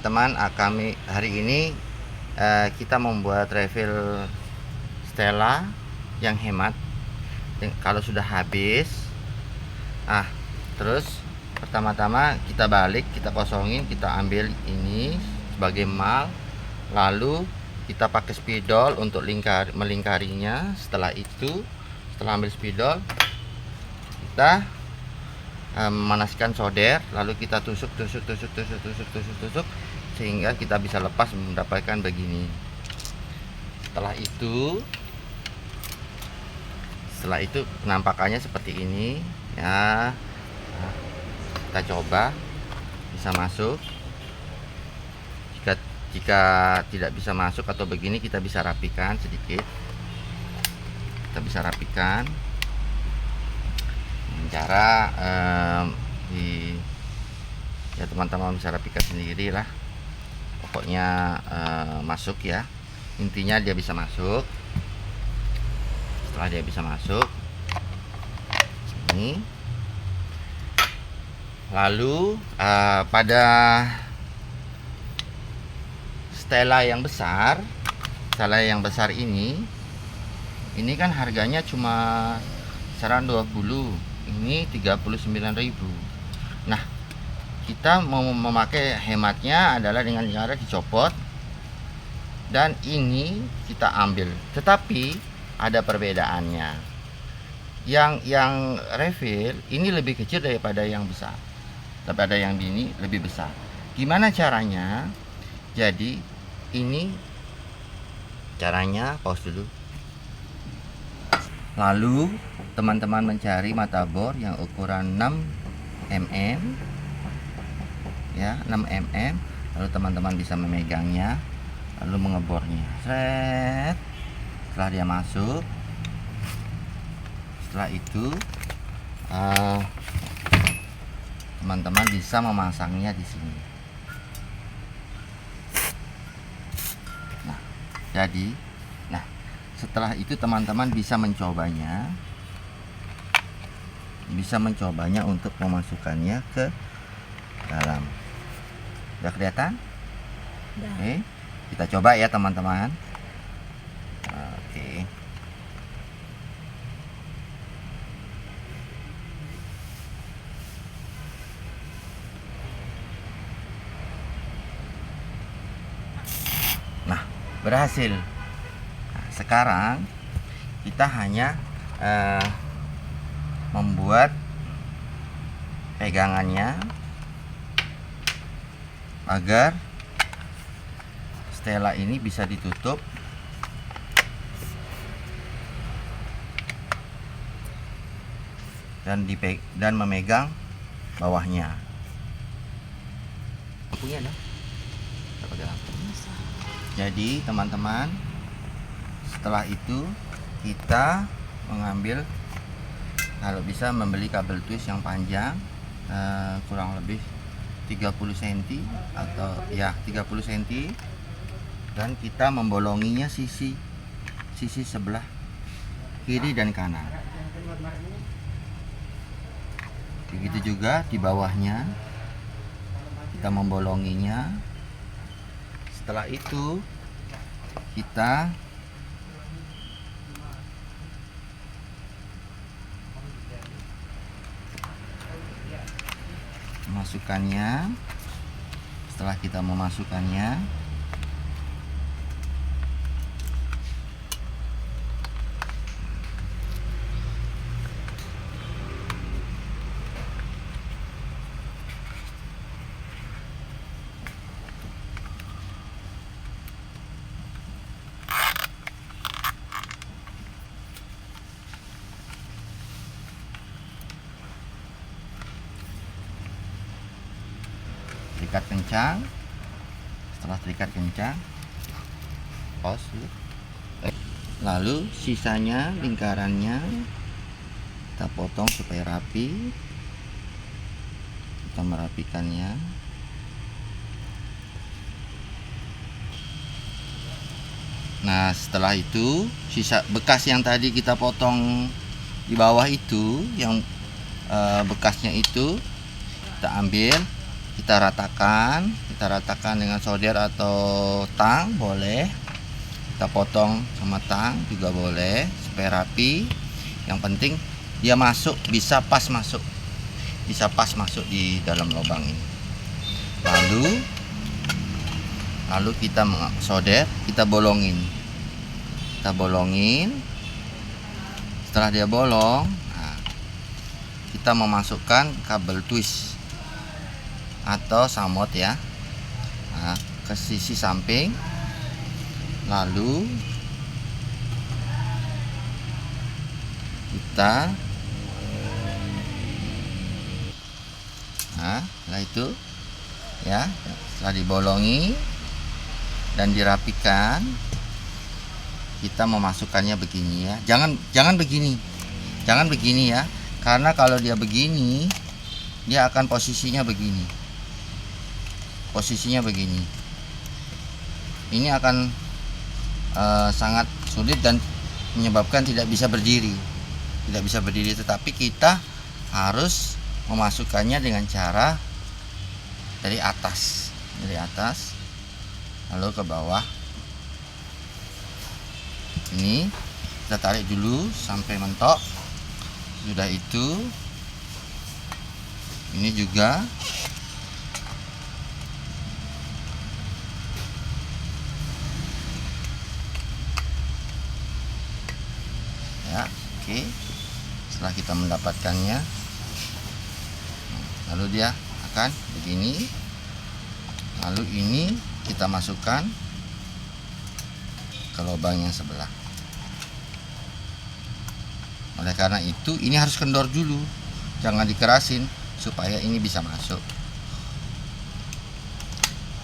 teman-teman, kami hari ini kita membuat refill Stella yang hemat. Kalau sudah habis, terus pertama-tama kita balik, kita kosongin, kita ambil ini sebagai mal, lalu kita pakai spidol untuk melingkarinya. Setelah itu, setelah ambil spidol, kita memanaskan solder, lalu kita tusuk sehingga kita bisa lepas mendapatkan begini. Setelah itu penampakannya seperti ini ya. Kita coba bisa masuk. Jika tidak bisa masuk atau begini, kita bisa rapikan sedikit. Kita bisa rapikan cara ya teman-teman bisa rapikan sendiri lah. Pokoknya masuk ya, intinya dia bisa masuk. Setelah dia bisa masuk ini, lalu pada Stella yang besar ini kan harganya cuma 120, ini 39.000. Nah, kita mau memakai hematnya adalah dengan cara dicopot dan ini kita ambil. Tetapi ada perbedaannya. Yang refill ini lebih kecil daripada yang besar. Daripada yang ini lebih besar. Gimana caranya? Jadi ini caranya, pause dulu. Lalu teman-teman mencari mata bor yang ukuran 6 mm ya, 6 mm. Lalu teman-teman bisa memegangnya lalu mengebornya. Sret. Setelah dia masuk, setelah itu teman-teman bisa memasangnya di sini. Nah, setelah itu teman-teman bisa mencobanya untuk memasukkannya ke dalam. Udah kelihatan? Oke, kita coba ya teman-teman. Oke. Nah, berhasil. Sekarang kita hanya membuat pegangannya agar Stella ini bisa ditutup dan memegang bawahnya. Lampunya ada? Jadi teman-teman, setelah itu kita mengambil, kalau bisa membeli kabel twist yang panjang, kurang lebih 30 cm atau ya 30 cm, dan kita membolonginya sisi sebelah kiri dan kanan. Begitu juga di bawahnya kita membolonginya. Setelah itu kita memasukkannya. Setelah kita memasukkannya, terikat kencang. Setelah terikat kencang, pause dulu. Lalu sisanya lingkarannya kita potong supaya rapi. Kita merapikannya. Nah, setelah itu sisa bekas yang tadi kita potong di bawah itu, yang bekasnya itu kita ambil, kita ratakan dengan solder atau tang boleh, kita potong sama tang juga boleh supaya rapi. Yang penting dia masuk, bisa pas masuk di dalam lubang ini. Lalu kita solder, kita bolongin. Setelah dia bolong, nah, kita memasukkan kabel twist atau samot ya, nah, ke sisi samping. Lalu kita, nah, setelah itu ya, setelah dibolongi dan dirapikan, kita memasukkannya begini ya. Jangan begini ya, karena kalau dia begini, dia akan posisinya begini. Ini akan sangat sulit dan menyebabkan tidak bisa berdiri. Tetapi kita harus memasukkannya dengan cara dari atas lalu ke bawah. Ini kita tarik dulu sampai mentok. Sudah itu, ini juga ya. Oke, setelah kita mendapatkannya, lalu dia akan begini. Lalu ini kita masukkan ke lubang yang sebelah. Oleh karena itu ini harus kendor dulu, jangan dikerasin supaya ini bisa masuk.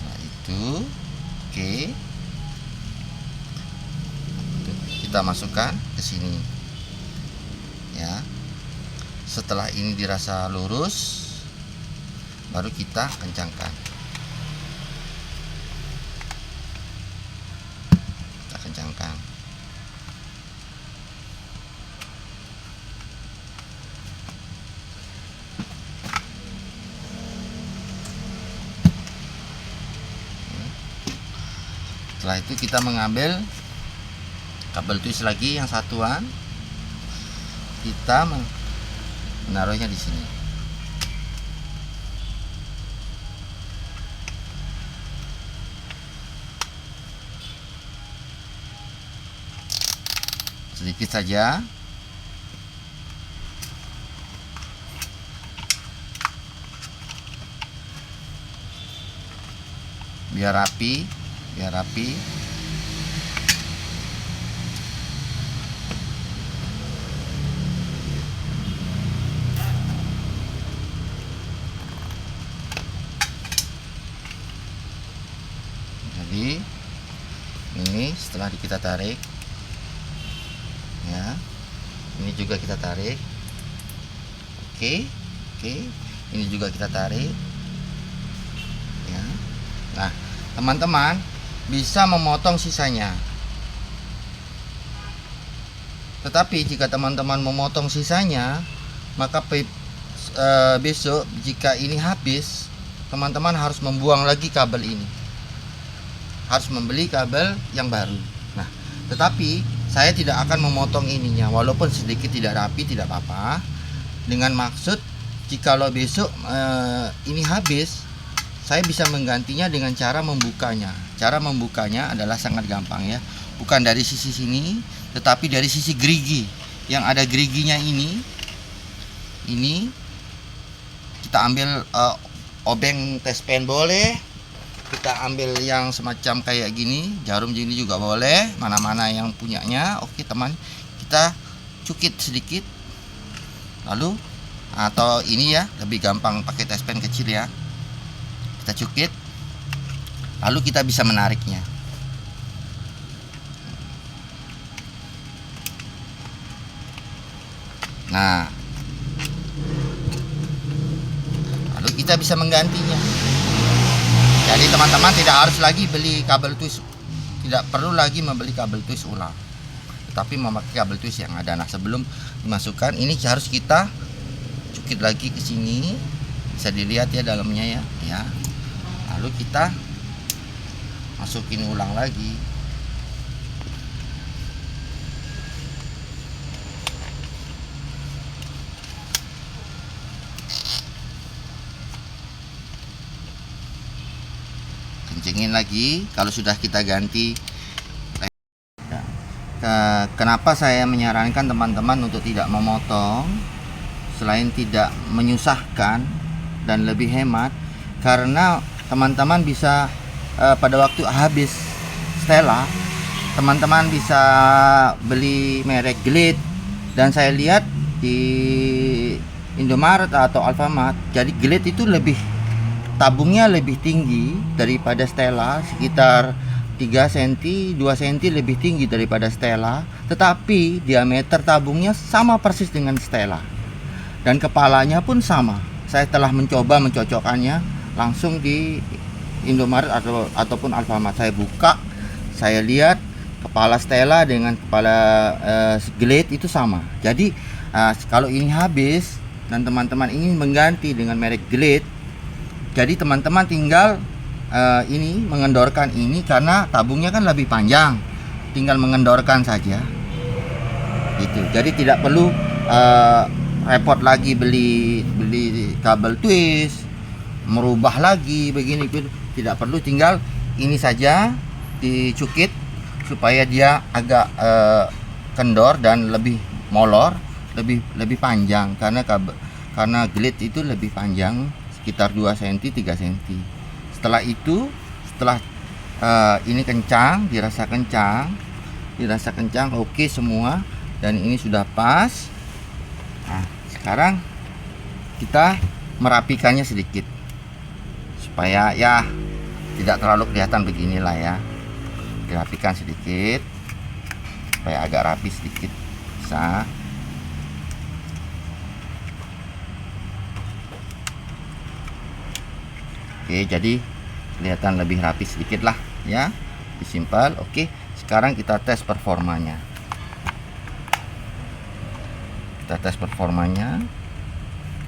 Nah itu, oke, kita masukkan ke sini ya. Setelah ini dirasa lurus, baru kita kencangkan. Setelah itu kita mengambil kabel twist lagi yang satuan, kita menaruhnya di sini. Sedikit saja. Biar rapi. Jadi ini setelah kita tarik ya, ini juga kita tarik. Oke, ini juga kita tarik ya. Nah teman-teman bisa memotong sisanya, tetapi jika teman-teman memotong sisanya, maka besok jika ini habis, teman-teman harus membuang lagi kabel ini, harus membeli kabel yang baru. Nah tetapi saya tidak akan memotong ininya, walaupun sedikit tidak rapi tidak apa-apa, dengan maksud jikalau besok ini habis, saya bisa menggantinya dengan cara membukanya. Cara membukanya adalah sangat gampang ya, bukan dari sisi sini, tetapi dari sisi gerigi. Yang ada geriginya ini kita ambil obeng tespen boleh, kita ambil yang semacam kayak gini, jarum gini juga boleh, mana-mana yang punyanya. Oke teman, kita cukit sedikit, lalu atau ini ya lebih gampang pakai tespen kecil ya, kita cukit, lalu kita bisa menariknya. Nah lalu kita bisa menggantinya. Jadi teman-teman tidak harus lagi beli kabel twist, tidak perlu lagi membeli kabel twist ulang, tetapi memakai kabel twist yang ada. Nah sebelum dimasukkan ini harus kita cukit lagi ke sini bisa dilihat ya dalamnya ya. Lalu kita masukin ulang lagi. Kencingin lagi. Kalau sudah kita ganti. Kenapa saya menyarankan teman-teman untuk tidak memotong, selain tidak menyusahkan dan lebih hemat, karena teman-teman bisa pada waktu habis Stella, teman-teman bisa beli merek Glade, dan saya lihat di Indomaret atau Alfamart, jadi Glade itu tabungnya lebih tinggi daripada Stella, sekitar 3 cm, 2 cm lebih tinggi daripada Stella, tetapi diameter tabungnya sama persis dengan Stella dan kepalanya pun sama. Saya telah mencoba mencocokkannya langsung di Indomaret ataupun Alfamart. Saya buka, saya lihat kepala Stella dengan kepala Glade itu sama. Jadi kalau ini habis dan teman-teman ingin mengganti dengan merek Glade, jadi teman-teman tinggal ini mengendorkan ini, karena tabungnya kan lebih panjang, tinggal mengendorkan saja gitu. Jadi tidak perlu repot lagi beli kabel twist, merubah lagi begini, tidak perlu, tinggal ini saja dicukit supaya dia agak kendor dan lebih molor, lebih panjang, karena Glade itu lebih panjang sekitar 2 cm 3 cm. Setelah itu, ini dirasa kencang, oke semua, dan ini sudah pas. Nah, sekarang kita merapikannya sedikit supaya ya tidak terlalu kelihatan beginilah ya. Dirapikan sedikit supaya agak rapi sedikit, bisa. Oke, jadi kelihatan lebih rapi sedikit lah ya, disimpel. Oke, sekarang kita tes performanya.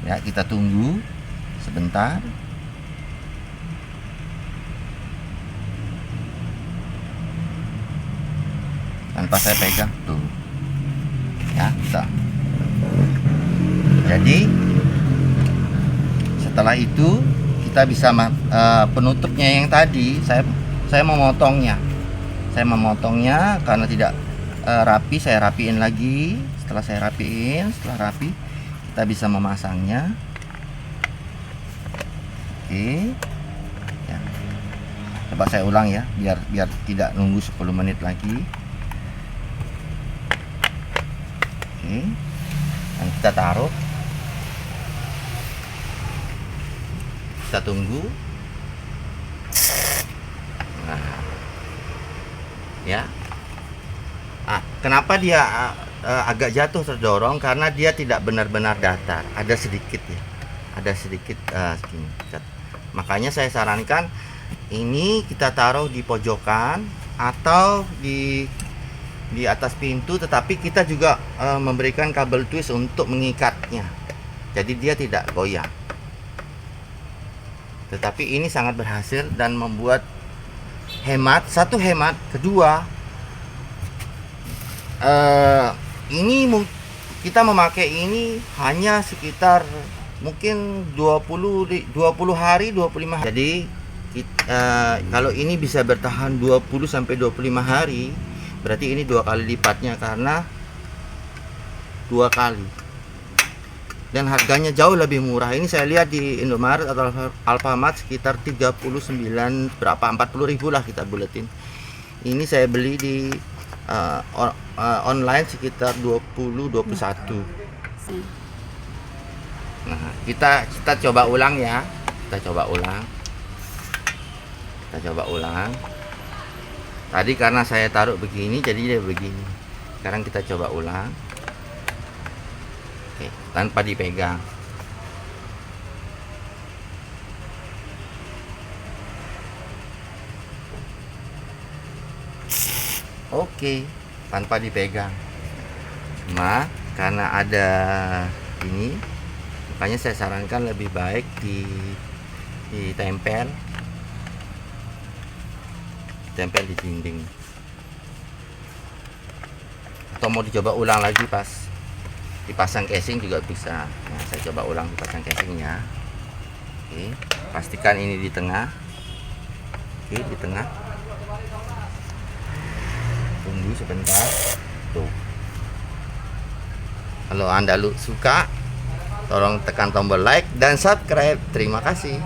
Ya, kita tunggu sebentar. Tanpa saya pegang tuh ya, bisa. Jadi setelah itu kita bisa penutupnya yang tadi saya memotongnya karena tidak rapi. Saya rapiin lagi. Setelah rapi, kita bisa memasangnya. Oke ya, coba saya ulang ya, biar tidak nunggu 10 menit lagi. Oke, dan kita taruh, kita tunggu. Nah, ya. Kenapa dia agak jatuh terdorong? Karena dia tidak benar-benar datar, ada sedikit segini. Makanya saya sarankan ini kita taruh di pojokan atau di atas pintu, tetapi kita juga memberikan kabel twist untuk mengikatnya, jadi dia tidak goyang. Tetapi ini sangat berhasil dan membuat hemat. Kedua, ini kita memakai ini hanya sekitar mungkin 20 hari, 25 hari. Jadi kalau ini bisa bertahan 20 sampai 25 hari, berarti ini 2 kali lipatnya, karena 2 kali. Dan harganya jauh lebih murah. Ini saya lihat di Indomaret atau Alfamart sekitar 39 berapa, 40.000 lah kita buletin. Ini saya beli di online sekitar 20-21. Nah, kita coba ulang ya. Kita coba ulang. Tadi karena saya taruh begini, jadi dia begini. Sekarang kita coba ulang. Oke, tanpa dipegang. Oke, tanpa dipegang. Cuma karena ada ini, Makanya saya sarankan lebih baik ditempel di dinding, atau mau dicoba ulang lagi pas dipasang casing juga bisa. Nah, saya coba ulang dipasang casing ya. Oke, pastikan ini di tengah. Oke, di tengah. Tunggu sebentar. Tuh. Kalau Anda suka, tolong tekan tombol like dan subscribe. Terima kasih.